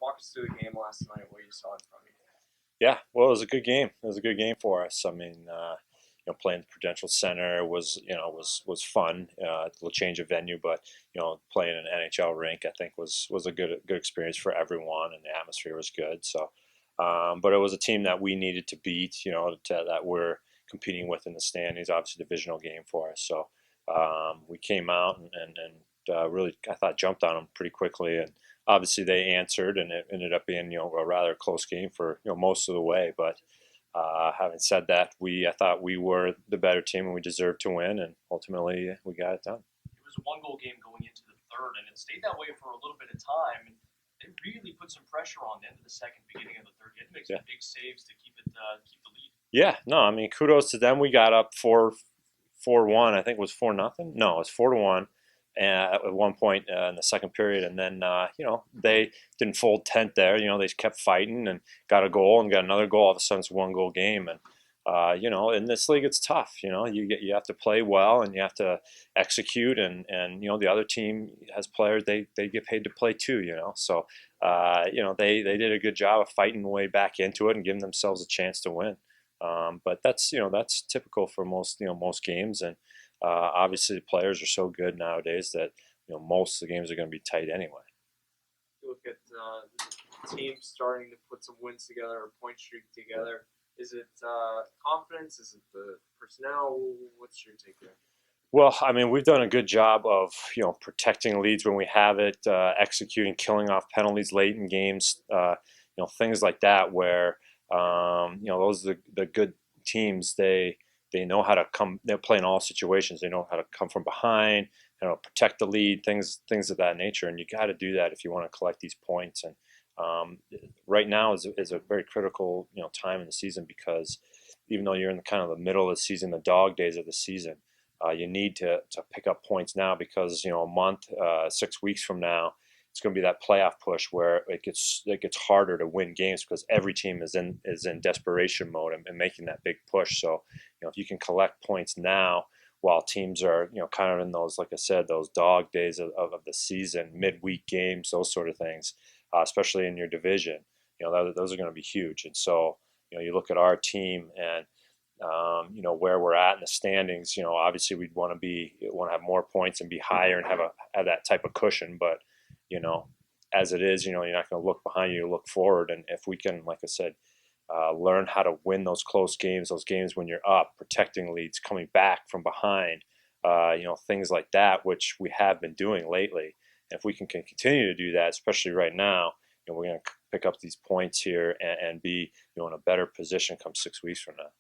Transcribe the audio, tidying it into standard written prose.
walk us through the game last night, what you saw in front of you. Yeah, well, it was a good game. It was a good game for us. I mean, playing the Prudential Center was fun. A little change of venue, but playing an NHL rink, I think was a good experience for everyone, and the atmosphere was good. So, but it was a team that we needed to beat. That we're competing with in the standings. Obviously, divisional game for us. So we came out and really, I thought, jumped on them pretty quickly, and obviously they answered, and it ended up being a rather close game for most of the way. But having said that, I thought we were the better team and we deserved to win, and ultimately we got it done. It was a one-goal game going into the third, and it stayed that way for a little bit of time. And they really put some pressure on the end of the second, beginning of the third. You had to make some big saves to keep the lead. Yeah, no, I mean, kudos to them. We got up 4-1. I think it was 4-0. No, it was 4-1 at one point in the second period, and then they didn't fold tent there. They kept fighting and got a goal and got another goal. All of a sudden, it's a one-goal game, and in this league, it's tough. You have to play well and you have to execute, and the other team has players they get paid to play too. So they did a good job of fighting the way back into it and giving themselves a chance to win. But that's typical for most games, and obviously the players are so good nowadays that most of the games are going to be tight anyway. You look at the team starting to put some wins together, a point streak together. Is it confidence? Is it the personnel? What's your take there? Well, I mean, we've done a good job of protecting leads when we have it, executing, killing off penalties late in games, things like that. Where those are the good teams. They know how to come. They play in all situations. They know how to come from behind, protect the lead, things of that nature. And you got to do that if you want to collect these points. And right now is a very critical time in the season, because even though you're in kind of the middle of the season, the dog days of the season, you need to pick up points now, because a month, 6 weeks from now, it's going to be that playoff push where it gets harder to win games, because every team is in desperation mode and making that big push. So if you can collect points now while teams are kind of in those, like I said, those dog days of the season, midweek games, those sort of things, especially in your division, those are going to be huge. And so you look at our team and where we're at in the standings. Obviously we'd want to have more points and be higher and have that type of cushion. But as it is, you're not going to look behind you, look forward. And if we can, like I said, learn how to win those close games, those games when you're up, protecting leads, coming back from behind, things like that, which we have been doing lately. And if we can continue to do that, especially right now, we're going to pick up these points here and be in a better position come 6 weeks from now.